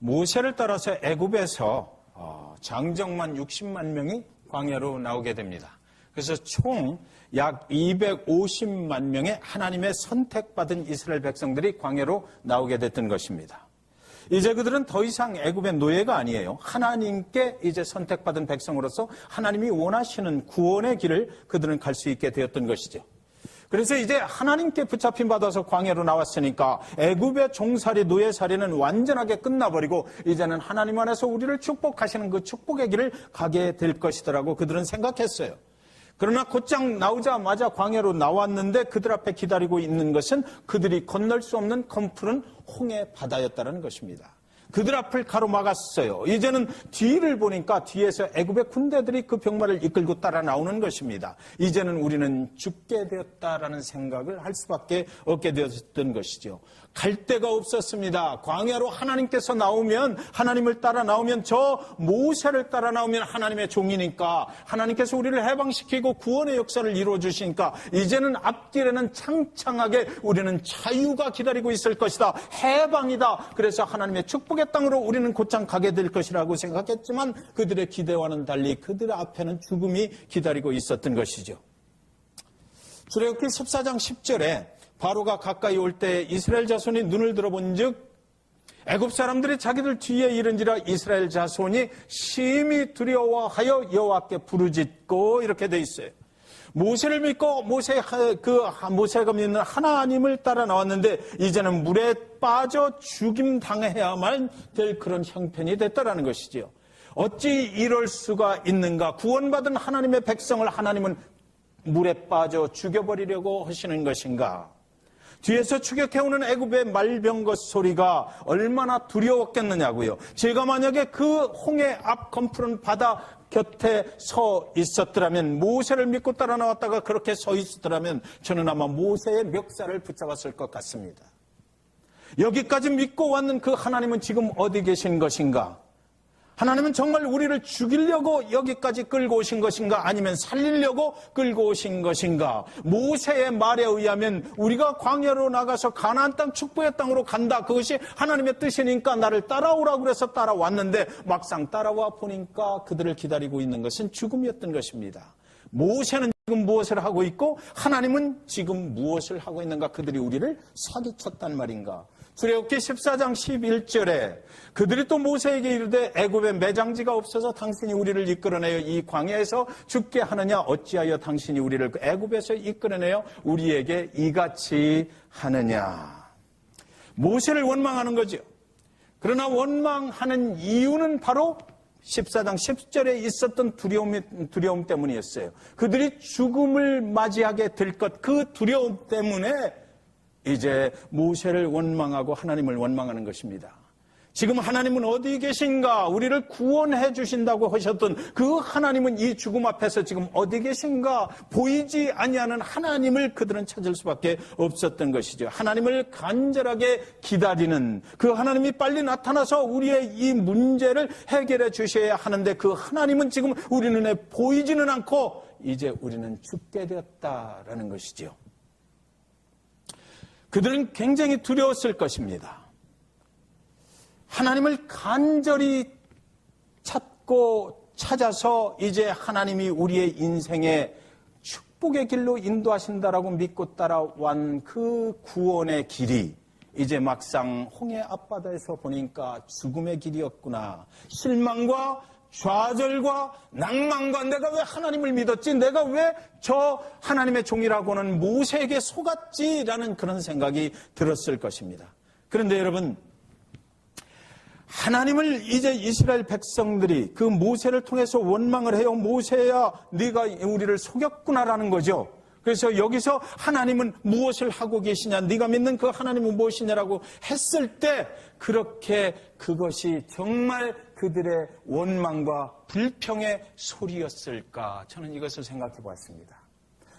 모세를 따라서 애굽에서 장정만 60만 명이 광야로 나오게 됩니다. 그래서 총 약 250만 명의 하나님의 선택받은 이스라엘 백성들이 광야로 나오게 됐던 것입니다. 이제 그들은 더 이상 애굽의 노예가 아니에요. 하나님께 이제 선택받은 백성으로서 하나님이 원하시는 구원의 길을 그들은 갈 수 있게 되었던 것이죠. 그래서 이제 하나님께 붙잡힘 받아서 광야로 나왔으니까 애굽의 종살이 노예살이는 완전하게 끝나버리고 이제는 하나님 안에서 우리를 축복하시는 그 축복의 길을 가게 될 것이더라고 그들은 생각했어요. 그러나 곧장 나오자마자 광야로 나왔는데 그들 앞에 기다리고 있는 것은 그들이 건널 수 없는 검푸른 홍해 바다였다는 것입니다. 그들 앞을 가로막았어요. 이제는 뒤를 보니까 뒤에서 애굽의 군대들이 그 병마를 이끌고 따라 나오는 것입니다. 이제는 우리는 죽게 되었다라는 생각을 할 수밖에 없게 되었던 것이죠. 갈 데가 없었습니다. 광야로 하나님께서 나오면, 하나님을 따라 나오면, 저 모세를 따라 나오면 하나님의 종이니까 하나님께서 우리를 해방시키고 구원의 역사를 이루어 주시니까 이제는 앞길에는 창창하게 우리는 자유가 기다리고 있을 것이다. 해방이다. 그래서 하나님의 축복의 땅으로 우리는 곧장 가게 될 것이라고 생각했지만 그들의 기대와는 달리 그들 앞에는 죽음이 기다리고 있었던 것이죠. 출애굽기 14장 10절에 바로가 가까이 올 때 이스라엘 자손이 눈을 들어본 즉 애굽 사람들이 자기들 뒤에 이른지라 이스라엘 자손이 심히 두려워하여 여호와께 부르짖고 이렇게 돼 있어요. 모세를 믿고 모세가 믿는 하나님을 따라 나왔는데 이제는 물에 빠져 죽임 당해야만 될 그런 형편이 됐다라는 것이지요. 어찌 이럴 수가 있는가? 구원받은 하나님의 백성을 하나님은 물에 빠져 죽여버리려고 하시는 것인가? 뒤에서 추격해오는 애굽의 말병거 소리가 얼마나 두려웠겠느냐고요. 제가 만약에 그 홍해 앞 검푸른 바다 곁에 서 있었더라면, 모세를 믿고 따라 나왔다가 그렇게 서 있었더라면 저는 아마 모세의 멱살을 붙잡았을 것 같습니다. 여기까지 믿고 왔는 그 하나님은 지금 어디 계신 것인가? 하나님은 정말 우리를 죽이려고 여기까지 끌고 오신 것인가? 아니면 살리려고 끌고 오신 것인가? 모세의 말에 의하면 우리가 광야로 나가서 가나안 땅 축복의 땅으로 간다. 그것이 하나님의 뜻이니까 나를 따라오라고 그래서 따라왔는데 막상 따라와 보니까 그들을 기다리고 있는 것은 죽음이었던 것입니다. 모세는 지금 무엇을 하고 있고 하나님은 지금 무엇을 하고 있는가? 그들이 우리를 사기쳤단 말인가? 출애굽기 14장 11절에 그들이 또 모세에게 이르되 애굽에 매장지가 없어서 당신이 우리를 이끌어내어 이 광야에서 죽게 하느냐? 어찌하여 당신이 우리를 애굽에서 이끌어내어 우리에게 이같이 하느냐? 모세를 원망하는 거죠. 그러나 원망하는 이유는 바로 14장 10절에 있었던 두려움 때문이었어요. 그들이 죽음을 맞이하게 될 것, 그 두려움 때문에 이제 모세를 원망하고 하나님을 원망하는 것입니다. 지금 하나님은 어디 계신가? 우리를 구원해 주신다고 하셨던 그 하나님은 이 죽음 앞에서 지금 어디 계신가? 보이지 아니하는 하나님을 그들은 찾을 수밖에 없었던 것이죠. 하나님을 간절하게 기다리는 그 하나님이 빨리 나타나서 우리의 이 문제를 해결해 주셔야 하는데 그 하나님은 지금 우리 눈에 보이지는 않고 이제 우리는 죽게 되었다라는 것이죠. 그들은 굉장히 두려웠을 것입니다. 하나님을 간절히 찾아서 이제 하나님이 우리의 인생에 축복의 길로 인도하신다라고 믿고 따라온 그 구원의 길이 이제 막상 홍해 앞바다에서 보니까 죽음의 길이었구나. 실망과 좌절과 낭만과 내가 왜 하나님을 믿었지? 내가 왜 저 하나님의 종이라고는 모세에게 속았지라는 그런 생각이 들었을 것입니다. 그런데 여러분, 하나님을 이제 이스라엘 백성들이 그 모세를 통해서 원망을 해요. 모세야, 네가 우리를 속였구나라는 거죠. 그래서 여기서 하나님은 무엇을 하고 계시냐, 네가 믿는 그 하나님은 무엇이냐라고 했을 때 그렇게 그것이 정말 그들의 원망과 불평의 소리였을까? 저는 이것을 생각해 보았습니다.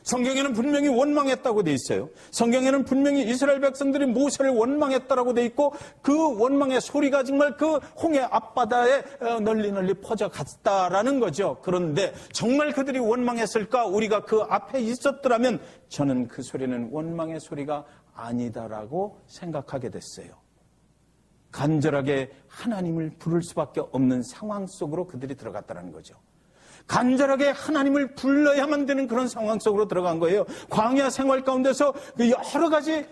성경에는 분명히 원망했다고 돼 있어요. 성경에는 분명히 이스라엘 백성들이 모세를 원망했다라고 돼 있고 그 원망의 소리가 정말 그 홍해 앞바다에 널리 퍼져갔다라는 거죠. 그런데 정말 그들이 원망했을까? 우리가 그 앞에 있었더라면 저는 그 소리는 원망의 소리가 아니다라고 생각하게 됐어요. 간절하게 하나님을 부를 수밖에 없는 상황 속으로 그들이 들어갔다는 거죠. 간절하게 하나님을 불러야만 되는 그런 상황 속으로 들어간 거예요. 광야 생활 가운데서 여러 가지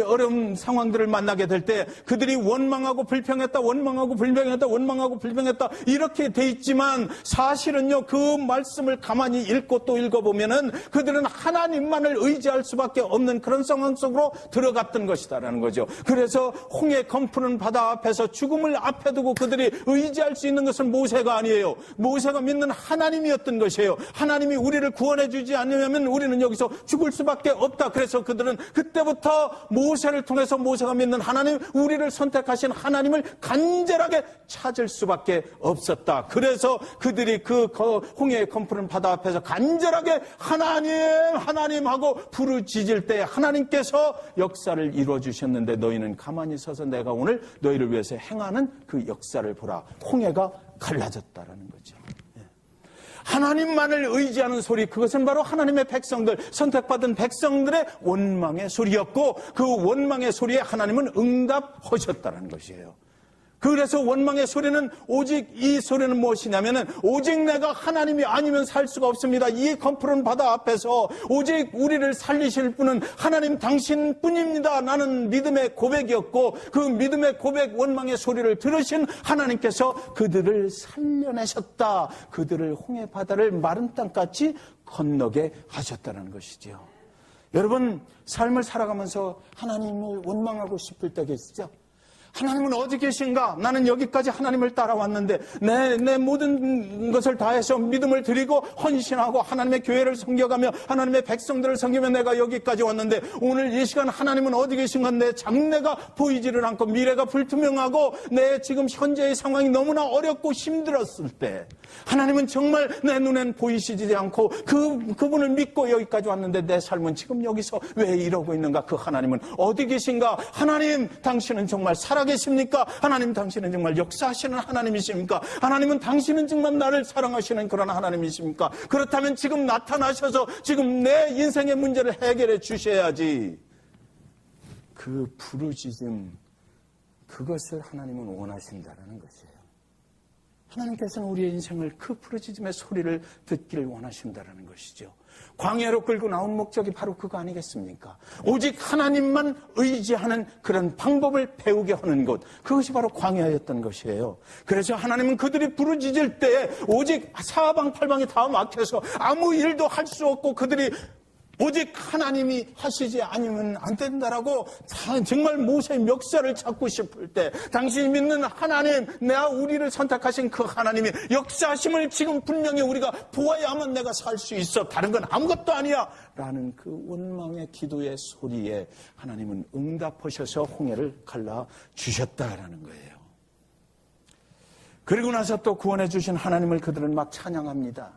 어려운 상황들을 만나게 될 때 그들이 원망하고 불평했다, 원망하고 불평했다, 원망하고 불평했다 이렇게 돼 있지만 사실은요, 그 말씀을 가만히 읽고 또 읽어보면은 그들은 하나님만을 의지할 수밖에 없는 그런 상황 속으로 들어갔던 것이다라는 거죠. 그래서 홍해 검푸는 바다 앞에서 죽음을 앞에 두고 그들이 의지할 수 있는 것은 모세가 아니에요. 모세가 믿는 하나님이었던 것이에요. 하나님이 우리를 구원해 주지 않으면 우리는 여기서 죽을 수밖에 없다. 그래서 그들은 그때부터 모세를 통해서 모세가 믿는 하나님, 우리를 선택하신 하나님을 간절하게 찾을 수밖에 없었다. 그래서 그들이 그 홍해의 검푸는 바다 앞에서 간절하게 하나님 하고 부르짖을 때 하나님께서 역사를 이루어 주셨는데 너희는 가만히 서서 내가 오늘 너희를 위해서 행하는 그 역사를 보라. 홍해가 갈라졌다라는 거죠. 하나님만을 의지하는 소리, 그것은 바로 하나님의 백성들, 선택받은 백성들의 원망의 소리였고 그 원망의 소리에 하나님은 응답하셨다는 것이에요. 그래서 원망의 소리는 오직 이 소리는 무엇이냐면은 오직 내가 하나님이 아니면 살 수가 없습니다. 이 검푸른 바다 앞에서 오직 우리를 살리실 분은 하나님 당신뿐입니다. 라는 믿음의 고백이었고 그 믿음의 고백, 원망의 소리를 들으신 하나님께서 그들을 살려내셨다. 그들을 홍해 바다를 마른 땅같이 건너게 하셨다는 것이죠. 여러분, 삶을 살아가면서 하나님을 원망하고 싶을 때가 있죠. 하나님은 어디 계신가? 나는 여기까지 하나님을 따라왔는데 내 모든 것을 다해서 믿음을 드리고 헌신하고 하나님의 교회를 섬겨가며 하나님의 백성들을 섬기며 내가 여기까지 왔는데 오늘 이 시간 하나님은 어디 계신가? 내 장래가 보이지를 않고 미래가 불투명하고 내 지금 현재의 상황이 너무나 어렵고 힘들었을 때 하나님은 정말 내 눈엔 보이시지 않고 그분을 믿고 여기까지 왔는데 내 삶은 지금 여기서 왜 이러고 있는가? 그 하나님은 어디 계신가? 하나님, 당신은 정말 살아계십니까? 하나님, 당신은 정말 역사하시는 하나님이십니까? 하나님은 당신은 정말 나를 사랑하시는 그런 하나님이십니까? 그렇다면 지금 나타나셔서 지금 내 인생의 문제를 해결해 주셔야지. 그 부르짖음, 그것을 하나님은 원하신다라는 것이에요. 하나님께서는 우리의 인생을 그 부르짖음의 소리를 듣기를 원하신다라는 것이죠. 광야로 끌고 나온 목적이 바로 그거 아니겠습니까? 오직 하나님만 의지하는 그런 방법을 배우게 하는 것, 그것이 바로 광야였던 것이에요. 그래서 하나님은 그들이 부르짖을 때 오직 사방팔방이 다 막혀서 아무 일도 할 수 없고 그들이 오직 하나님이 하시지 않으면 안 된다라고 정말 모세의 멱살을 잡고 싶을 때 당신이 믿는 하나님, 내가 우리를 선택하신 그 하나님이 역사하심을 지금 분명히 우리가 보아야만 내가 살 수 있어. 다른 건 아무것도 아니야. 라는 그 원망의 기도의 소리에 하나님은 응답하셔서 홍해를 갈라주셨다라는 거예요. 그리고 나서 또 구원해 주신 하나님을 그들은 막 찬양합니다.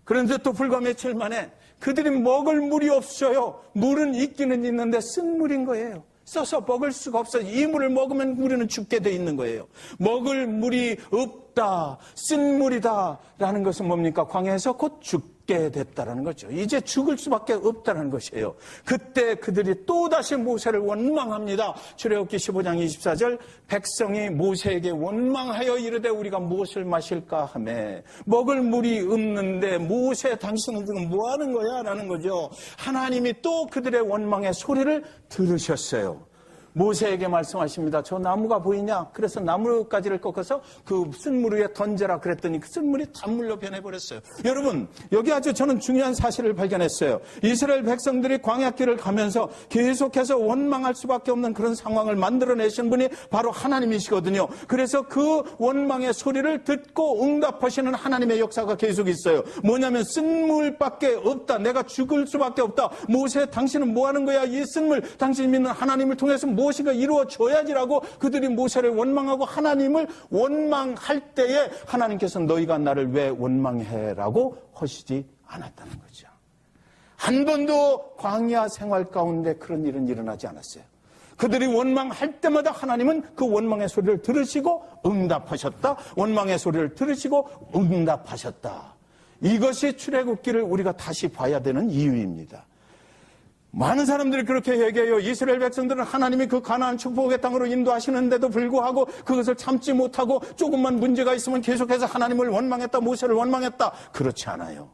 그런데 또 불과 며칠 만에 그들이 먹을 물이 없어요. 물은 있기는 있는데 쓴 물인 거예요. 써서 먹을 수가 없어요. 이 물을 먹으면 우리는 죽게 돼 있는 거예요. 먹을 물이 없다, 쓴 물이다 라는 것은 뭡니까? 광야에서 곧 죽게 됐다라는 거죠. 이제 죽을 수밖에 없다는 것이에요. 그때 그들이 또다시 모세를 원망합니다. 출애굽기 15장 24절, 백성이 모세에게 원망하여 이르되 우리가 무엇을 마실까 하매 먹을 물이 없는데 모세, 당신은 지금 뭐 하는 거야? 라는 거죠. 하나님이 또 그들의 원망의 소리를 들으셨어요. 모세에게 말씀하십니다. 저 나무가 보이냐? 그래서 나무가지를 꺾어서 그 쓴물 위에 던져라 그랬더니 그 쓴물이 단물로 변해버렸어요. 여러분, 여기 아주 저는 중요한 사실을 발견했어요. 이스라엘 백성들이 광야길을 가면서 계속해서 원망할 수밖에 없는 그런 상황을 만들어내신 분이 바로 하나님이시거든요. 그래서 그 원망의 소리를 듣고 응답하시는 하나님의 역사가 계속 있어요. 뭐냐면 쓴물밖에 없다. 내가 죽을 수밖에 없다. 모세, 당신은 뭐 하는 거야? 이 쓴물, 당신이 믿는 하나님을 통해서 무엇인가 이루어져야지라고 그들이 모세를 원망하고 하나님을 원망할 때에 하나님께서 너희가 나를 왜 원망해라고 하시지 않았다는 거죠. 한 번도 광야 생활 가운데 그런 일은 일어나지 않았어요. 그들이 원망할 때마다 하나님은 그 원망의 소리를 들으시고 응답하셨다. 원망의 소리를 들으시고 응답하셨다. 이것이 출애굽기를 우리가 다시 봐야 되는 이유입니다. 많은 사람들이 그렇게 얘기해요. 이스라엘 백성들은 하나님이 그 가나안 축복의 땅으로 인도하시는데도 불구하고 그것을 참지 못하고 조금만 문제가 있으면 계속해서 하나님을 원망했다, 모세를 원망했다. 그렇지 않아요.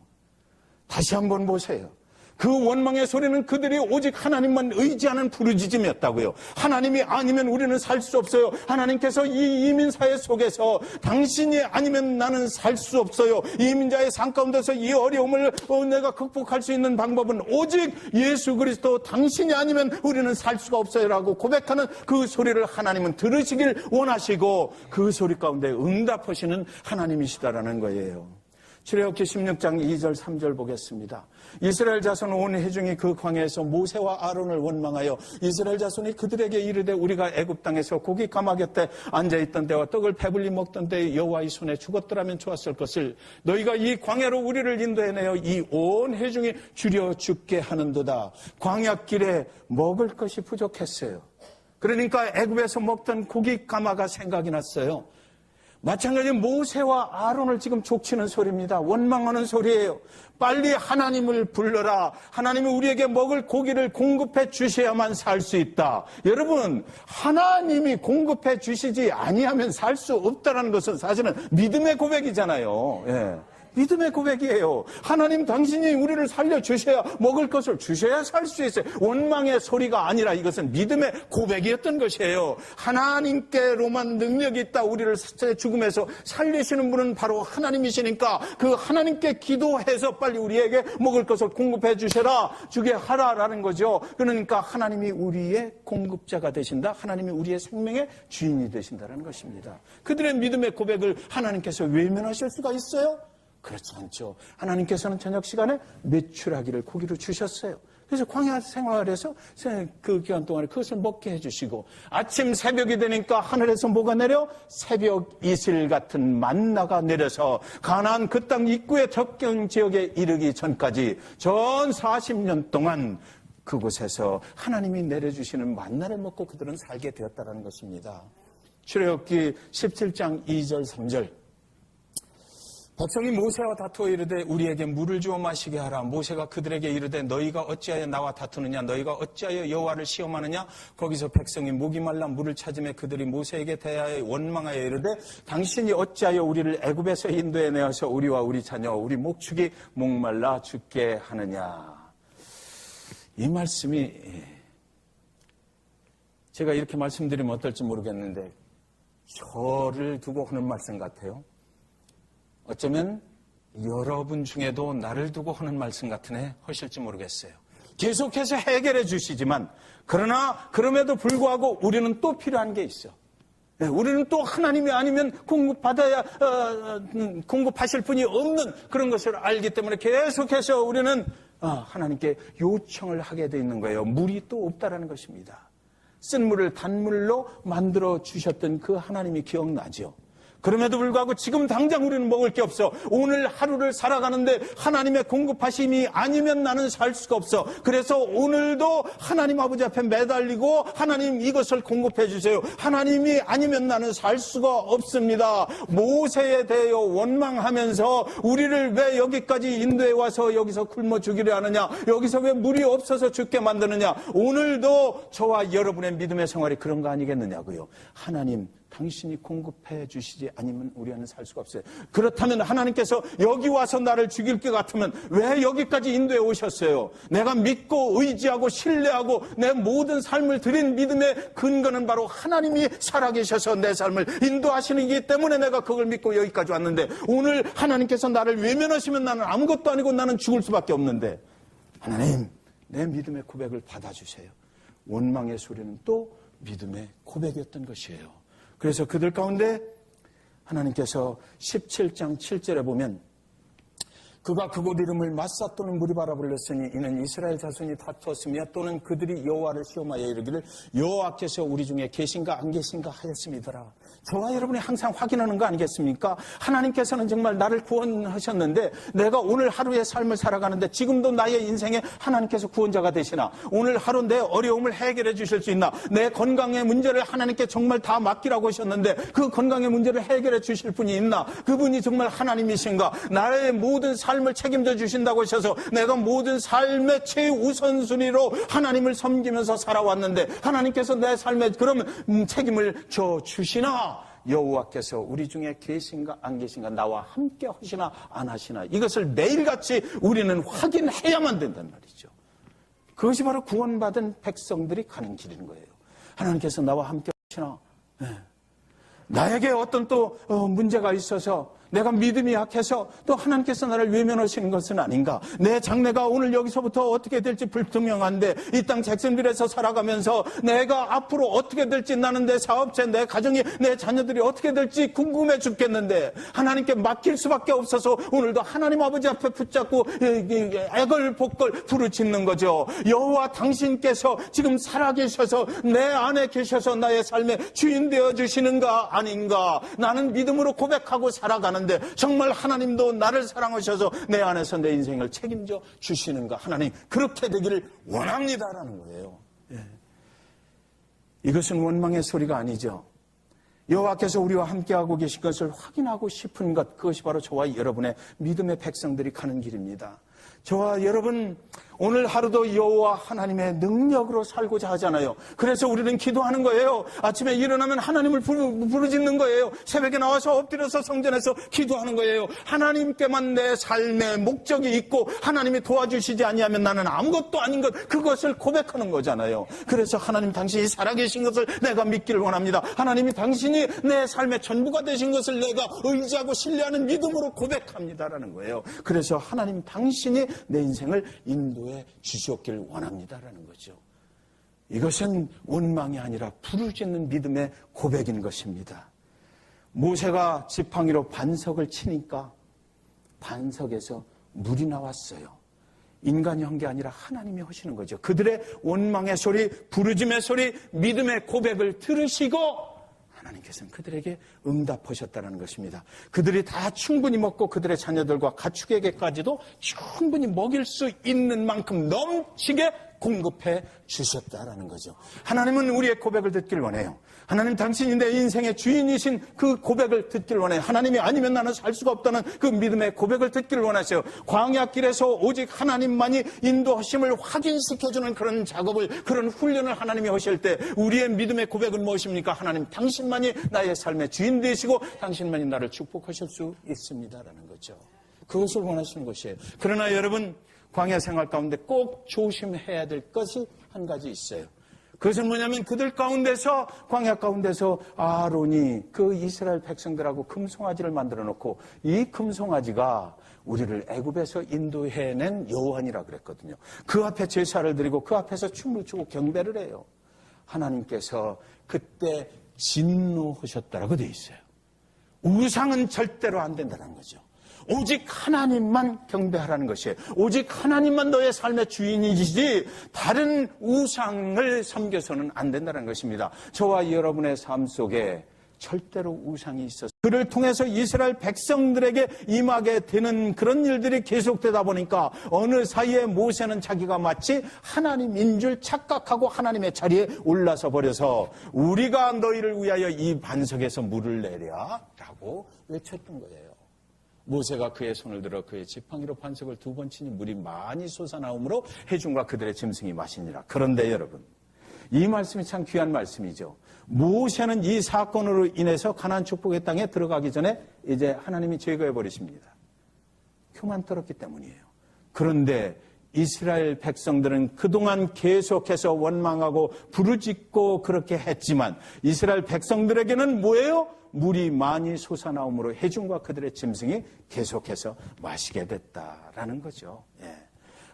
다시 한번 보세요. 그 원망의 소리는 그들이 오직 하나님만 의지하는 부르짖음이었다고요. 하나님이 아니면 우리는 살 수 없어요. 하나님께서 이 이민사회 속에서 당신이 아니면 나는 살 수 없어요. 이민자의 삶 가운데서 이 어려움을 내가 극복할 수 있는 방법은 오직 예수 그리스도 당신이 아니면 우리는 살 수가 없어요 라고 고백하는 그 소리를 하나님은 들으시길 원하시고 그 소리 가운데 응답하시는 하나님이시다라는 거예요. 출애굽기 16장 2절 3절 보겠습니다. 이스라엘 자손 온 회중이 그 광야에서 모세와 아론을 원망하여 이스라엘 자손이 그들에게 이르되 우리가 애굽 땅에서 고기 가마 곁에 앉아있던 때와 떡을 배불리 먹던 때에 여호와의 손에 죽었더라면 좋았을 것을 너희가 이 광야로 우리를 인도해내어 이 온 회중이 줄여 죽게 하는도다. 광야길에 먹을 것이 부족했어요. 그러니까 애굽에서 먹던 고기 가마가 생각이 났어요. 마찬가지로 모세와 아론을 지금 족치는 소리입니다. 원망하는 소리예요. 빨리 하나님을 불러라. 하나님이 우리에게 먹을 고기를 공급해 주셔야만 살 수 있다. 여러분, 하나님이 공급해 주시지 아니하면 살 수 없다는 것은 사실은 믿음의 고백이잖아요. 예. 믿음의 고백이에요. 하나님 당신이 우리를 살려주셔야 먹을 것을 주셔야 살 수 있어요. 원망의 소리가 아니라 이것은 믿음의 고백이었던 것이에요. 하나님께로만 능력이 있다. 우리를 죽음에서 살리시는 분은 바로 하나님이시니까 그 하나님께 기도해서 빨리 우리에게 먹을 것을 공급해 주셔라. 주게 하라라는 거죠. 그러니까 하나님이 우리의 공급자가 되신다. 하나님이 우리의 생명의 주인이 되신다는 것입니다. 그들의 믿음의 고백을 하나님께서 외면하실 수가 있어요? 그렇지 않죠. 하나님께서는 저녁 시간에 메추라기를 고기로 주셨어요. 그래서 광야 생활에서 그 기간 동안에 그것을 먹게 해주시고 아침 새벽이 되니까 하늘에서 뭐가 내려? 새벽 이슬 같은 만나가 내려서 가나안 그 땅 입구의 접경 지역에 이르기 전까지 전 40년 동안 그곳에서 하나님이 내려주시는 만나를 먹고 그들은 살게 되었다는 것입니다. 출애굽기 17장 2절 3절 백성이 모세와 다투어 이르되 우리에게 물을 주어 마시게 하라. 모세가 그들에게 이르되 너희가 어찌하여 나와 다투느냐 너희가 어찌하여 여호와를 시험하느냐. 거기서 백성이 목이 말라 물을 찾으며 그들이 모세에게 대하여 원망하여 이르되 당신이 어찌하여 우리를 애굽에서 인도해 내어서 우리와 우리 자녀 우리 목축이 목말라 죽게 하느냐. 이 말씀이 제가 이렇게 말씀드리면 어떨지 모르겠는데 저를 두고 하는 말씀 같아요. 어쩌면 여러분 중에도 나를 두고 하는 말씀 같은 애 하실지 모르겠어요. 계속해서 해결해 주시지만 그러나 그럼에도 불구하고 우리는 또 필요한 게 있어. 우리는 또 하나님이 아니면 공급하실 분이 없는 그런 것을 알기 때문에 계속해서 우리는 하나님께 요청을 하게 돼 있는 거예요. 물이 또 없다라는 것입니다. 쓴 물을 단물로 만들어 주셨던 그 하나님이 기억나죠. 그럼에도 불구하고 지금 당장 우리는 먹을 게 없어. 오늘 하루를 살아가는데 하나님의 공급하심이 아니면 나는 살 수가 없어. 그래서 오늘도 하나님 아버지 앞에 매달리고 하나님 이것을 공급해 주세요. 하나님이 아니면 나는 살 수가 없습니다. 모세에 대하여 원망하면서 우리를 왜 여기까지 인도해 와서 여기서 굶어 죽이려 하느냐. 여기서 왜 물이 없어서 죽게 만드느냐. 오늘도 저와 여러분의 믿음의 생활이 그런 거 아니겠느냐고요. 하나님 당신이 공급해 주시지 아니면 우리는 살 수가 없어요. 그렇다면 하나님께서 여기 와서 나를 죽일 것 같으면 왜 여기까지 인도해 오셨어요? 내가 믿고 의지하고 신뢰하고 내 모든 삶을 드린 믿음의 근거는 바로 하나님이 살아계셔서 내 삶을 인도하시는 이기 때문에 내가 그걸 믿고 여기까지 왔는데 오늘 하나님께서 나를 외면하시면 나는 아무것도 아니고 나는 죽을 수밖에 없는데 하나님 내 믿음의 고백을 받아주세요. 원망의 소리는 또 믿음의 고백이었던 것이에요. 그래서 그들 가운데 하나님께서 17장 7절에 보면 그가 그곳 이름을 마사 또는 무리바라 불렀으니 이는 이스라엘 자손이 다투었으며 또는 그들이 여호와를 시험하여 이르기를 여호와께서 우리 중에 계신가 안 계신가 하였음이더라. 저와 여러분이 항상 확인하는 거 아니겠습니까? 하나님께서는 정말 나를 구원하셨는데 내가 오늘 하루의 삶을 살아가는데 지금도 나의 인생에 하나님께서 구원자가 되시나? 오늘 하루 내 어려움을 해결해 주실 수 있나? 내 건강의 문제를 하나님께 정말 다 맡기라고 하셨는데 그 건강의 문제를 해결해 주실 분이 있나? 그분이 정말 하나님이신가? 나의 모든 삶 삶을 책임져 주신다고 하셔서 내가 모든 삶의 최우선순위로 하나님을 섬기면서 살아왔는데 하나님께서 내 삶에 그러면 책임을 져 주시나? 여호와께서 우리 중에 계신가 안 계신가, 나와 함께 하시나 안 하시나, 이것을 매일같이 우리는 확인해야만 된단 말이죠. 그것이 바로 구원받은 백성들이 가는 길인 거예요. 하나님께서 나와 함께 하시나? 네. 나에게 어떤 또 문제가 있어서 내가 믿음이 약해서 또 하나님께서 나를 외면하시는 것은 아닌가? 내 장래가 오늘 여기서부터 어떻게 될지 불투명한데 이 땅 잭슨빌에서 살아가면서 내가 앞으로 어떻게 될지, 나는 내 사업체, 내 가정이, 내 자녀들이 어떻게 될지 궁금해 죽겠는데 하나님께 맡길 수밖에 없어서 오늘도 하나님 아버지 앞에 붙잡고 애걸복걸 부르짖는 거죠. 여호와 당신께서 지금 살아계셔서 내 안에 계셔서 나의 삶의 주인 되어주시는가 아닌가? 나는 믿음으로 고백하고 살아가는 정말 하나님도 나를 사랑하셔서 내 안에서 내 인생을 책임져 주시는가? 하나님 그렇게 되기를 원합니다라는 거예요. 예. 이것은 원망의 소리가 아니죠. 여호와께서 우리와 함께하고 계신 것을 확인하고 싶은 것, 그것이 바로 저와 여러분의 믿음의 백성들이 가는 길입니다. 저와 여러분 오늘 하루도 여호와 하나님의 능력으로 살고자 하잖아요. 그래서 우리는 기도하는 거예요. 아침에 일어나면 하나님을 부르짖는 거예요. 새벽에 나와서 엎드려서 성전에서 기도하는 거예요. 하나님께만 내 삶의 목적이 있고 하나님이 도와주시지 아니하면 나는 아무것도 아닌 것, 그것을 고백하는 거잖아요. 그래서 하나님 당신이 살아계신 것을 내가 믿기를 원합니다. 하나님이 당신이 내 삶의 전부가 되신 것을 내가 의지하고 신뢰하는 믿음으로 고백합니다라는 거예요. 그래서 하나님 당신이 내 인생을 인도해 주셨기를 원합니다라는 거죠. 이것은 원망이 아니라 부르짖는 믿음의 고백인 것입니다. 모세가 지팡이로 반석을 치니까 반석에서 물이 나왔어요. 인간이 한 게 아니라 하나님이 하시는 거죠. 그들의 원망의 소리, 부르짖음의 소리, 믿음의 고백을 들으시고 하나님께서는 그들에게 응답하셨다는 것입니다. 그들이 다 충분히 먹고 그들의 자녀들과 가축에게까지도 충분히 먹일 수 있는 만큼 넘치게 공급해 주셨다라는 거죠. 하나님은 우리의 고백을 듣길 원해요. 하나님 당신이 내 인생의 주인이신 그 고백을 듣길 원해요. 하나님이 아니면 나는 살 수가 없다는 그 믿음의 고백을 듣기를 원하세요. 광야길에서 오직 하나님만이 인도하심을 확인시켜주는 그런 작업을, 그런 훈련을 하나님이 하실 때 우리의 믿음의 고백은 무엇입니까? 하나님 당신만이 나의 삶의 주인 되시고 당신만이 나를 축복하실 수 있습니다라는 거죠. 그것을 원하시는 것이에요. 그러나 여러분, 광야 생활 가운데 꼭 조심해야 될 것이 한 가지 있어요. 그것은 뭐냐면 그들 가운데서, 광야 가운데서 아론이 그 이스라엘 백성들하고 금송아지를 만들어 놓고 이 금송아지가 우리를 애굽에서 인도해낸 여호와니라 그랬거든요. 그 앞에 제사를 드리고 그 앞에서 춤을 추고 경배를 해요. 하나님께서 그때 진노하셨다라고 되어 있어요. 우상은 절대로 안 된다는 거죠. 오직 하나님만 경배하라는 것이에요. 오직 하나님만 너의 삶의 주인이지 다른 우상을 섬겨서는 안 된다는 것입니다. 저와 여러분의 삶 속에 절대로 우상이 있어서 그를 통해서 이스라엘 백성들에게 임하게 되는 그런 일들이 계속되다 보니까 어느 사이에 모세는 자기가 마치 하나님인 줄 착각하고 하나님의 자리에 올라서 버려서 우리가 너희를 위하여 이 반석에서 물을 내랴 라고 외쳤던 거예요. 모세가 그의 손을 들어 그의 지팡이로 반석을 2번 치니 물이 많이 솟아나오므로 회중과 그들의 짐승이 마시니라. 그런데 여러분, 이 말씀이 참 귀한 말씀이죠. 모세는 이 사건으로 인해서 가나안 축복의 땅에 들어가기 전에 이제 하나님이 제거해 버리십니다. 교만 떨었기 때문이에요. 그런데 이스라엘 백성들은 그동안 계속해서 원망하고 부르짖고 그렇게 했지만 이스라엘 백성들에게는 뭐예요? 물이 많이 솟아나오므로 회중과 그들의 짐승이 계속해서 마시게 됐다라는 거죠. 예.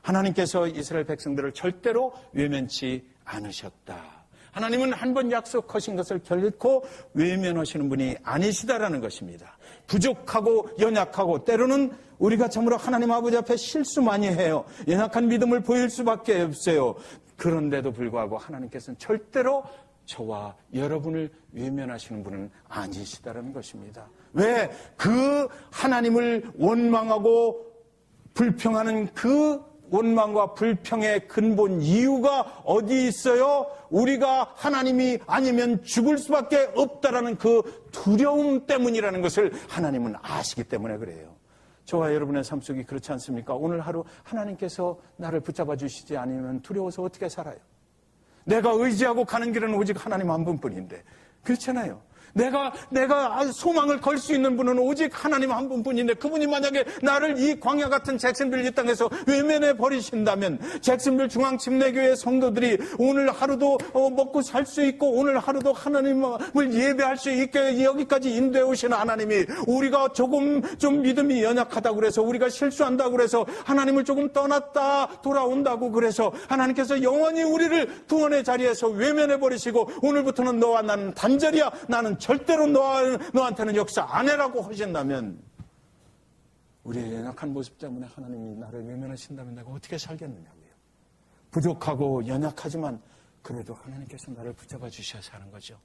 하나님께서 이스라엘 백성들을 절대로 외면치 않으셨다. 하나님은 한 번 약속하신 것을 결코 외면하시는 분이 아니시다라는 것입니다. 부족하고 연약하고 때로는 우리가 참으로 하나님 아버지 앞에 실수 많이 해요. 연약한 믿음을 보일 수밖에 없어요. 그런데도 불구하고 하나님께서는 절대로 저와 여러분을 외면하시는 분은 아니시다라는 것입니다. 왜? 그 하나님을 원망하고 불평하는 그 원망과 불평의 근본 이유가 어디 있어요? 우리가 하나님이 아니면 죽을 수밖에 없다라는 그 두려움 때문이라는 것을 하나님은 아시기 때문에 그래요. 저와 여러분의 삶 속이 그렇지 않습니까? 오늘 하루 하나님께서 나를 붙잡아 주시지 않으면 두려워서 어떻게 살아요? 내가 의지하고 가는 길은 오직 하나님 한 분뿐인데, 그렇잖아요. 내가 소망을 걸 수 있는 분은 오직 하나님 한 분뿐인데, 그분이 만약에 나를 이 광야 같은 잭슨빌 이 땅에서 외면해 버리신다면, 잭슨빌 중앙침례교회 성도들이 오늘 하루도 먹고 살 수 있고 오늘 하루도 하나님을 예배할 수 있게 여기까지 인도해 오신 하나님이, 우리가 조금 좀 믿음이 연약하다고 그래서, 우리가 실수한다고 그래서, 하나님을 조금 떠났다 돌아온다고 그래서 하나님께서 영원히 우리를 구원의 자리에서 외면해 버리시고, 오늘부터는 너와 나는 단절이야, 나는 절대로 너한테는 역사 안 해라고 하신다면, 우리의 연약한 모습 때문에 하나님이 나를 외면하신다면 내가 어떻게 살겠느냐고요. 부족하고 연약하지만 그래도 하나님께서 나를 붙잡아 주셔서 하는 거죠.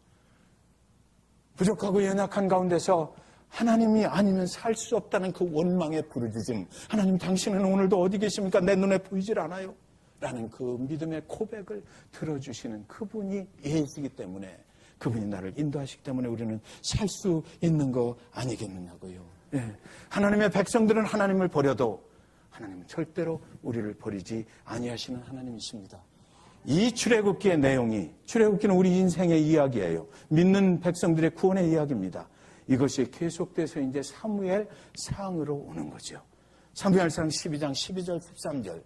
부족하고 연약한 가운데서 하나님이 아니면 살 수 없다는 그 원망의 부르짖음, 하나님 당신은 오늘도 어디 계십니까? 내 눈에 보이질 않아요? 라는 그 믿음의 고백을 들어주시는 그분이 예수이기 때문에, 그분이 나를 인도하시기 때문에 우리는 살 수 있는 거 아니겠느냐고요. 예. 하나님의 백성들은 하나님을 버려도 하나님은 절대로 우리를 버리지 아니하시는 하나님이십니다. 이 출애굽기의 내용이, 출애굽기는 우리 인생의 이야기예요. 믿는 백성들의 구원의 이야기입니다. 이것이 계속돼서 이제 사무엘상으로 오는 거죠. 사무엘상 12장 12절 13절.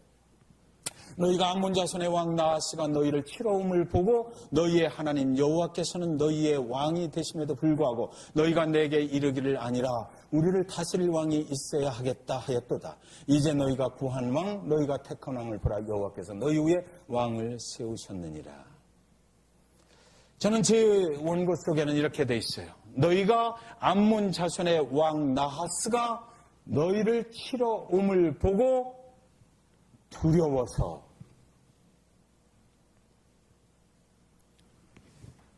너희가 암몬 자손의 왕 나하스가 너희를 치러옴을 보고 너희의 하나님 여호와께서는 너희의 왕이 되심에도 불구하고 너희가 내게 이르기를 아니라 우리를 다스릴 왕이 있어야 하겠다 하였도다. 이제 너희가 구한 왕, 너희가 택한 왕을 보라. 여호와께서 너희 위에 왕을 세우셨느니라. 저는 제 원고 속에는 이렇게 돼 있어요. 너희가 암몬 자손의 왕 나하스가 너희를 치러옴을 보고 두려워서.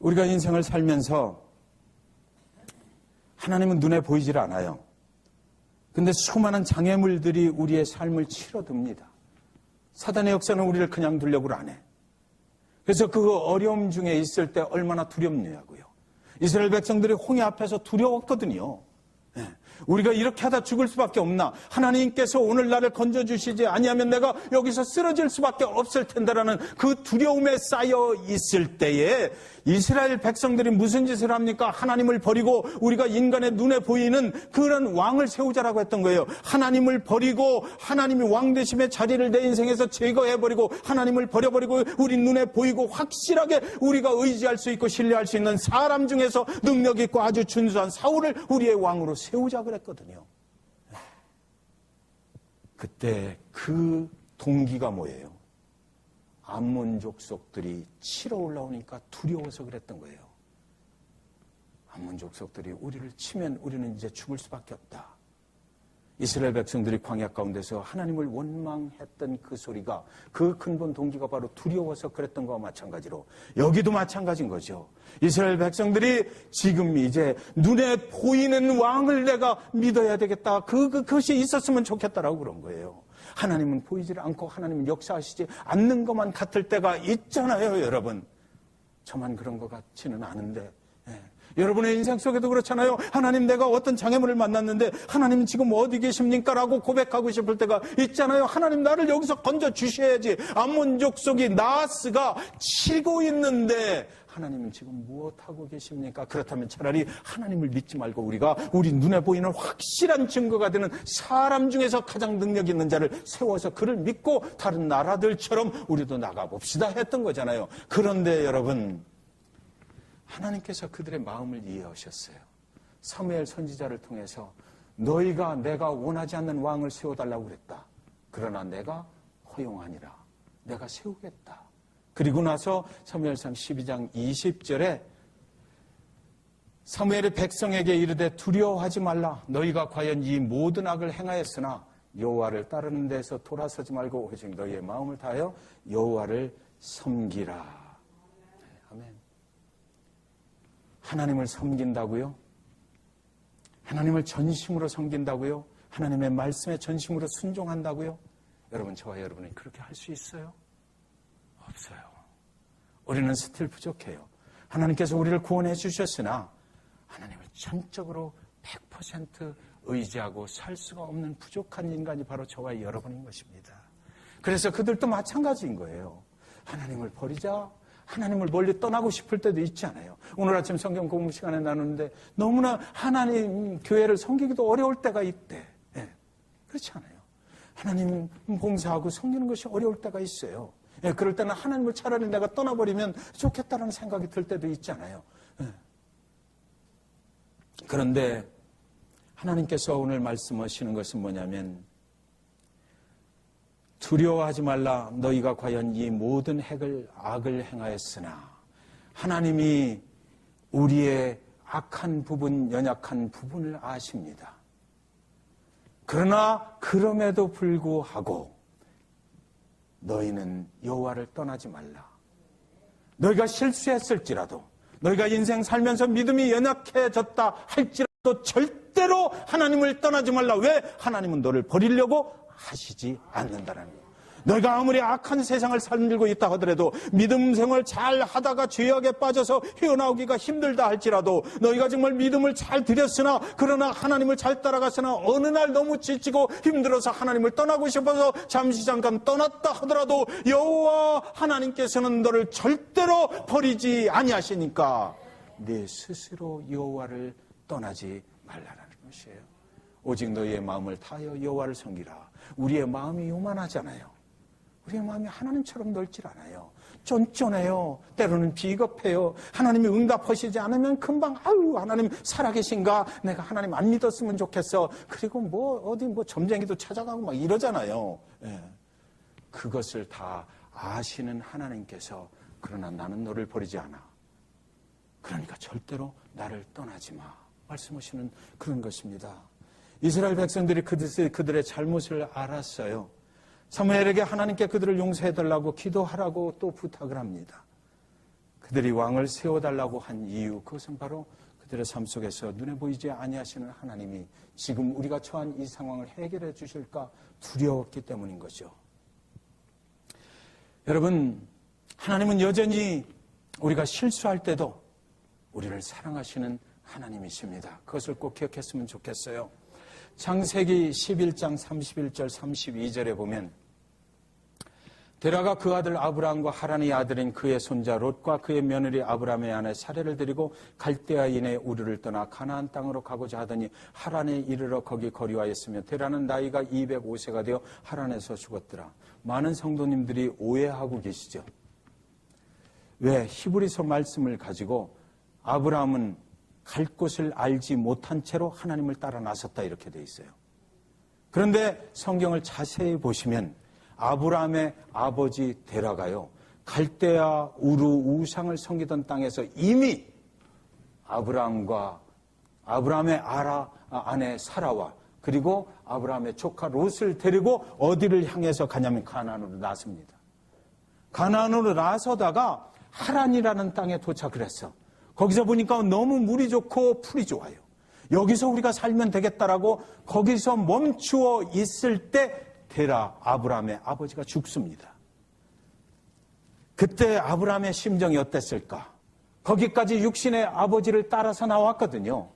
우리가 인생을 살면서 하나님은 눈에 보이질 않아요. 근데 수많은 장애물들이 우리의 삶을 치러듭니다. 사단의 역사는 우리를 그냥 두려고 안 해. 그래서 그 어려움 중에 있을 때 얼마나 두렵냐고요. 이스라엘 백성들이 홍해 앞에서 두려웠거든요. 우리가 이렇게 하다 죽을 수밖에 없나? 하나님께서 오늘 나를 건져주시지 아니하면 내가 여기서 쓰러질 수밖에 없을 텐데라는 그 두려움에 쌓여 있을 때에 이스라엘 백성들이 무슨 짓을 합니까? 하나님을 버리고 우리가 인간의 눈에 보이는 그런 왕을 세우자라고 했던 거예요. 하나님을 버리고 하나님이 왕 되심의 자리를 내 인생에서 제거해버리고 하나님을 버려버리고 우리 눈에 보이고 확실하게 우리가 의지할 수 있고 신뢰할 수 있는 사람 중에서 능력 있고 아주 준수한 사울을 우리의 왕으로 세우자 그랬거든요. 그때 그 동기가 뭐예요? 암몬 족속들이 치러 올라오니까 두려워서 그랬던 거예요. 암몬 족속들이 우리를 치면 우리는 이제 죽을 수밖에 없다. 이스라엘 백성들이 광야 가운데서 하나님을 원망했던 그 소리가, 그 근본 동기가 바로 두려워서 그랬던 것과 마찬가지로 여기도 마찬가지인 거죠. 이스라엘 백성들이 지금 이제 눈에 보이는 왕을 내가 믿어야 되겠다. 그것이 있었으면 좋겠다라고 그런 거예요. 하나님은 보이질 않고 하나님은 역사하시지 않는 것만 같을 때가 있잖아요, 여러분. 저만 그런 것 같지는 않은데. 여러분의 인생 속에도 그렇잖아요. 하나님, 내가 어떤 장애물을 만났는데 하나님 지금 어디 계십니까? 라고 고백하고 싶을 때가 있잖아요. 하나님, 나를 여기서 건져주셔야지. 암몬 족속이 나하스가 치고 있는데 하나님은 지금 무엇하고 계십니까? 그렇다면 차라리 하나님을 믿지 말고 우리가 우리 눈에 보이는 확실한 증거가 되는 사람 중에서 가장 능력 있는 자를 세워서 그를 믿고 다른 나라들처럼 우리도 나가봅시다 했던 거잖아요. 그런데 여러분, 하나님께서 그들의 마음을 이해하셨어요. 사무엘 선지자를 통해서 너희가 내가 원하지 않는 왕을 세워달라고 그랬다. 그러나 내가 허용하니라. 내가 세우겠다. 그리고 나서 사무엘상 12장 20절에 사무엘의 백성에게 이르되 두려워하지 말라. 너희가 과연 이 모든 악을 행하였으나 여호와를 따르는 데서 돌아서지 말고 오직 너희의 마음을 다하여 여호와를 섬기라. 아멘. 하나님을 섬긴다고요? 하나님을 전심으로 섬긴다고요? 하나님의 말씀에 전심으로 순종한다고요? 여러분, 저와 여러분이 그렇게 할 수 있어요? 없어요. 우리는 스틸 부족해요. 하나님께서 우리를 구원해 주셨으나 하나님을 전적으로 100% 의지하고 살 수가 없는 부족한 인간이 바로 저와 여러분인 것입니다. 그래서 그들도 마찬가지인 거예요. 하나님을 버리자, 하나님을 멀리 떠나고 싶을 때도 있잖아요. 오늘 아침 성경 공부 시간에 나누는데 너무나 하나님 교회를 섬기기도 어려울 때가 있대. 예, 그렇지 않아요. 하나님 봉사하고 섬기는 것이 어려울 때가 있어요. 예, 그럴 때는 하나님을 차라리 내가 떠나버리면 좋겠다는 생각이 들 때도 있잖아요. 예. 그런데 하나님께서 오늘 말씀하시는 것은 뭐냐면 두려워하지 말라. 너희가 과연 이 모든 악을 행하였으나 하나님이 우리의 악한 부분, 연약한 부분을 아십니다. 그러나 그럼에도 불구하고 너희는 여호와를 떠나지 말라. 너희가 실수했을지라도, 너희가 인생 살면서 믿음이 연약해졌다 할지라도 절대로 하나님을 떠나지 말라. 왜? 하나님은 너를 버리려고 하시지 않는다는 거예요. 너희가 아무리 악한 세상을 살고 있다 하더라도, 믿음 생활 잘 하다가 죄악에 빠져서 헤어나오기가 힘들다 할지라도, 너희가 정말 믿음을 잘 드렸으나 그러나 하나님을 잘 따라갔으나 어느 날 너무 지치고 힘들어서 하나님을 떠나고 싶어서 잠시 잠깐 떠났다 하더라도 여호와 하나님께서는 너를 절대로 버리지 아니하시니까 네 스스로 여호와를 떠나지 말라라는 것이에요. 오직 너희의 마음을 다하여 여호와를 섬기라. 우리의 마음이 요만하잖아요. 우리의 마음이 하나님처럼 넓질 않아요. 쫀쫀해요. 때로는 비겁해요. 하나님이 응답하시지 않으면 금방 아유 하나님 살아계신가? 내가 하나님 안 믿었으면 좋겠어. 그리고 어디 점쟁이도 찾아가고 막 이러잖아요. 예. 그것을 다 아시는 하나님께서 그러나 나는 너를 버리지 않아. 그러니까 절대로 나를 떠나지 마. 말씀하시는 그런 것입니다. 이스라엘 백성들이 그들의 잘못을 알았어요. 사무엘에게 하나님께 그들을 용서해달라고 기도하라고 또 부탁을 합니다. 그들이 왕을 세워달라고 한 이유, 그것은 바로 그들의 삶 속에서 눈에 보이지 아니하시는 하나님이 지금 우리가 처한 이 상황을 해결해 주실까 두려웠기 때문인 거죠. 여러분, 하나님은 여전히 우리가 실수할 때도 우리를 사랑하시는 하나님이십니다. 그것을 꼭 기억했으면 좋겠어요. 창세기 11장 31절 32절에 보면 데라가 그 아들 아브람과 하란의 아들인 그의 손자 롯과 그의 며느리 아브람의 아내 사레를 데리고 갈대아인의 우르를 떠나 가나안 땅으로 가고자 하더니 하란에 이르러 거기 거류하였으며 데라는 나이가 205세가 되어 하란에서 죽었더라. 많은 성도님들이 오해하고 계시죠. 왜? 히브리서 말씀을 가지고 아브람은 갈 곳을 알지 못한 채로 하나님을 따라 나섰다 이렇게 돼 있어요. 그런데 성경을 자세히 보시면 아브람의 아버지 데라가요, 갈대아 우르 우상을 섬기던 땅에서 이미 아브람과 아브람의 아내 사라와 그리고 아브람의 조카 롯을 데리고 어디를 향해서 가냐면 가나안으로 나섭니다. 가나안으로 나서다가 하란이라는 땅에 도착을 했어. 거기서 보니까 너무 물이 좋고 풀이 좋아요. 여기서 우리가 살면 되겠다라고 거기서 멈추어 있을 때 데라 아브람의 아버지가 죽습니다. 그때 아브람의 심정이 어땠을까? 거기까지 육신의 아버지를 따라서 나왔거든요.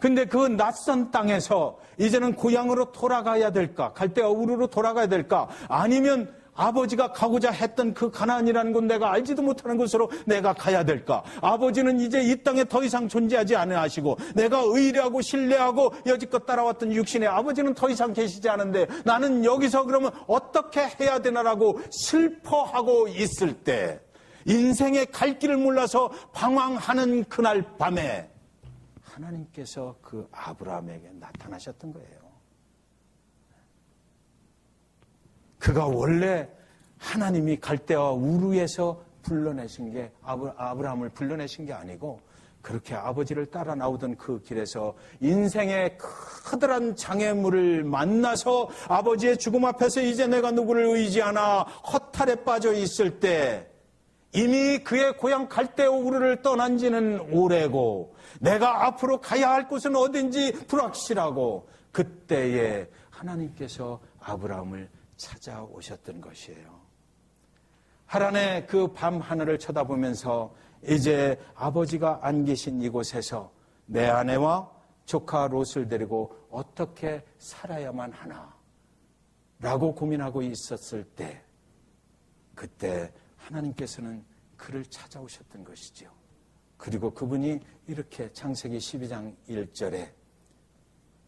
근데 그 낯선 땅에서 이제는 고향으로 돌아가야 될까? 갈대아 우르로 돌아가야 될까? 아니면 아버지가 가고자 했던 그 가나안이라는 곳 내가 알지도 못하는 곳으로 내가 가야 될까? 아버지는 이제 이 땅에 더 이상 존재하지 않으시고 내가 의뢰하고 신뢰하고 여지껏 따라왔던 육신의 아버지는 더 이상 계시지 않은데 나는 여기서 그러면 어떻게 해야 되나라고 슬퍼하고 있을 때 인생의 갈 길을 몰라서 방황하는 그날 밤에 하나님께서 그 아브라함에게 나타나셨던 거예요. 그가 원래 하나님이 갈대아 우르에서 불러내신 게 아브라함을 불러내신 게 아니고 그렇게 아버지를 따라 나오던 그 길에서 인생의 커다란 장애물을 만나서 아버지의 죽음 앞에서 이제 내가 누구를 의지하나 허탈에 빠져 있을 때 이미 그의 고향 갈대아 우르를 떠난 지는 오래고 내가 앞으로 가야 할 곳은 어딘지 불확실하고 그때에 하나님께서 아브라함을 찾아오셨던 것이에요. 하란의 그 밤 하늘을 쳐다보면서 이제 아버지가 안 계신 이곳에서 내 아내와 조카 롯을 데리고 어떻게 살아야만 하나 라고 고민하고 있었을 때, 그때 하나님께서는 그를 찾아오셨던 것이죠. 그리고 그분이 이렇게 창세기 12장 1절에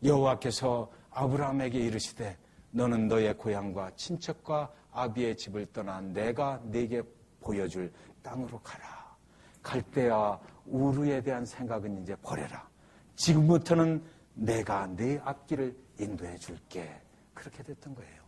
여호와께서 아브라함에게 이르시되 너는 너의 고향과 친척과 아비의 집을 떠나 내가 네게 보여줄 땅으로 가라. 갈대아 우르에 대한 생각은 이제 버려라. 지금부터는 내가 네 앞길을 인도해 줄게. 그렇게 됐던 거예요.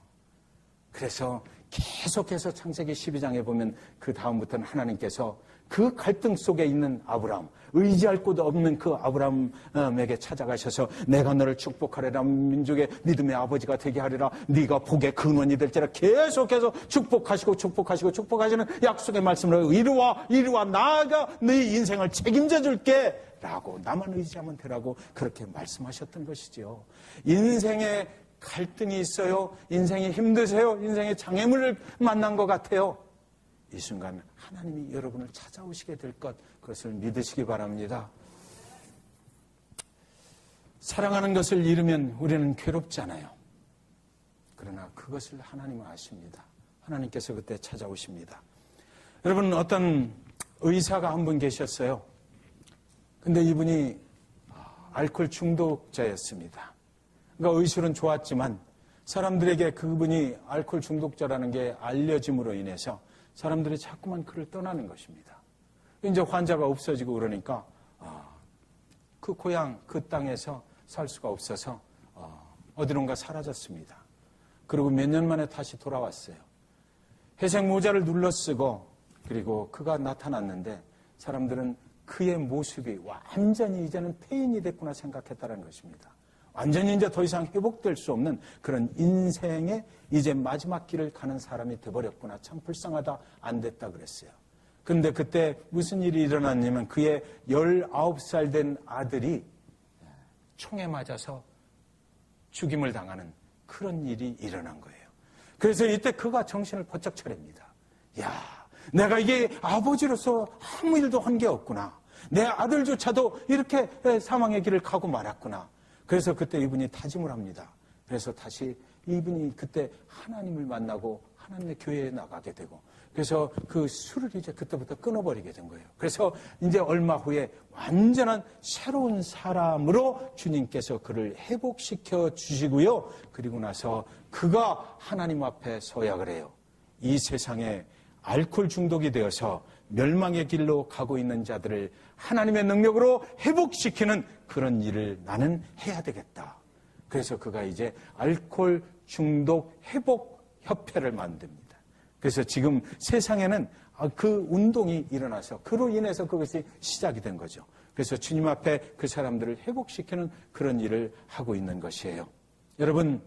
그래서 계속해서 창세기 12장에 보면 그 다음부터는 하나님께서 그 갈등 속에 있는 아브라함, 의지할 곳 없는 그 아브라함에게 찾아가셔서 내가 너를 축복하리라, 민족의 믿음의 아버지가 되게 하리라, 네가 복의 근원이 될지라 계속해서 축복하시는 약속의 말씀으로 이리와 나아가 네 인생을 책임져 줄게 라고, 나만 의지하면 되라고 그렇게 말씀하셨던 것이지요. 인생에 갈등이 있어요. 인생이 힘드세요. 인생의 장애물을 만난 것 같아요. 이 순간 하나님이 여러분을 찾아오시게 될 것, 그것을 믿으시기 바랍니다. 사랑하는 것을 잃으면 우리는 괴롭잖아요. 그러나 그것을 하나님은 아십니다. 하나님께서 그때 찾아오십니다. 여러분, 어떤 의사가 한 분 계셨어요. 근데 이분이 알코올 중독자였습니다. 그러니까 의술은 좋았지만 사람들에게 그분이 알코올 중독자라는 게 알려짐으로 인해서 사람들이 자꾸만 그를 떠나는 것입니다. 이제 환자가 없어지고 그러니까 그 고향, 그 땅에서 살 수가 없어서 어디론가 사라졌습니다. 그리고 몇 년 만에 다시 돌아왔어요. 회색 모자를 눌러쓰고 그리고 그가 나타났는데 사람들은 그의 모습이 완전히 이제는 폐인이 됐구나 생각했다는 것입니다. 완전히 이제 더 이상 회복될 수 없는 그런 인생의 이제 마지막 길을 가는 사람이 돼버렸구나. 참 불쌍하다. 안 됐다 그랬어요. 그런데 그때 무슨 일이 일어났냐면 그의 19살 된 아들이 총에 맞아서 죽임을 당하는 그런 일이 일어난 거예요. 그래서 이때 그가 정신을 번쩍 차립니다. 야, 내가 이게 아버지로서 아무 일도 한 게 없구나. 내 아들조차도 이렇게 사망의 길을 가고 말았구나. 그래서 그때 이분이 다짐을 합니다. 그래서 다시 이분이 그때 하나님을 만나고 하나님의 교회에 나가게 되고, 그래서 그 술을 이제 그때부터 끊어버리게 된 거예요. 그래서 이제 얼마 후에 완전한 새로운 사람으로 주님께서 그를 회복시켜 주시고요. 그리고 나서 그가 하나님 앞에 서약을 해요. 이 세상에 알코올 중독이 되어서 멸망의 길로 가고 있는 자들을 하나님의 능력으로 회복시키는 그런 일을 나는 해야 되겠다. 그래서 그가 이제 알코올 중독 회복 협회를 만듭니다. 그래서 지금 세상에는 그 운동이 일어나서 그로 인해서 그것이 시작이 된 거죠. 그래서 주님 앞에 그 사람들을 회복시키는 그런 일을 하고 있는 것이에요. 여러분,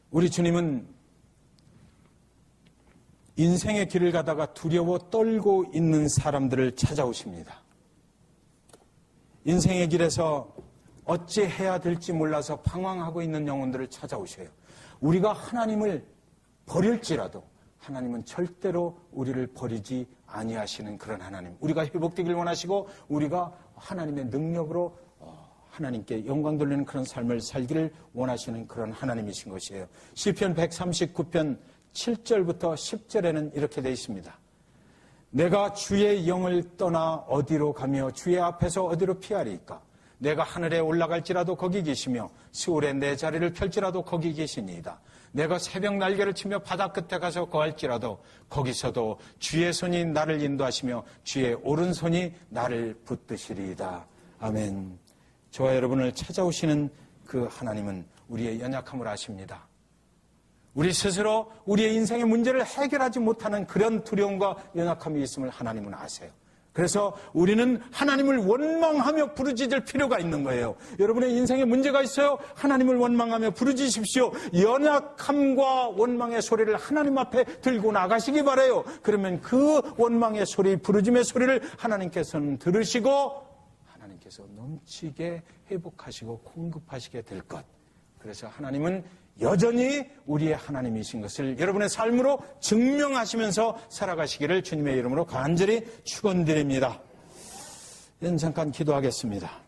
우리 주님은 인생의 길을 가다가 두려워 떨고 있는 사람들을 찾아오십니다. 인생의 길에서 어찌 해야 될지 몰라서 방황하고 있는 영혼들을 찾아오셔요. 우리가 하나님을 버릴지라도 하나님은 절대로 우리를 버리지 아니하시는 그런 하나님. 우리가 회복되길 원하시고 우리가 하나님의 능력으로 하나님께 영광 돌리는 그런 삶을 살기를 원하시는 그런 하나님이신 것이에요. 시편 139편 7절부터 10절에는 이렇게 되어 있습니다. 내가 주의 영을 떠나 어디로 가며 주의 앞에서 어디로 피하리까? 내가 하늘에 올라갈지라도 거기 계시며 시올에 내 자리를 펼지라도 거기 계시니이다. 내가 새벽 날개를 치며 바다 끝에 가서 거할지라도 거기서도 주의 손이 나를 인도하시며 주의 오른손이 나를 붙드시리이다. 아멘. 저와 여러분을 찾아오시는 그 하나님은 우리의 연약함을 아십니다. 우리 스스로 우리의 인생의 문제를 해결하지 못하는 그런 두려움과 연약함이 있음을 하나님은 아세요. 그래서 우리는 하나님을 원망하며 부르짖을 필요가 있는 거예요. 여러분의 인생에 문제가 있어요? 하나님을 원망하며 부르짖으십시오. 연약함과 원망의 소리를 하나님 앞에 들고 나가시기 바라요. 그러면 그 원망의 소리, 부르짖음의 소리를 하나님께서는 들으시고 하나님께서 넘치게 회복하시고 공급하시게 될 것. 그래서 하나님은 여전히 우리의 하나님이신 것을 여러분의 삶으로 증명하시면서 살아가시기를 주님의 이름으로 간절히 축원드립니다. 잠깐 기도하겠습니다.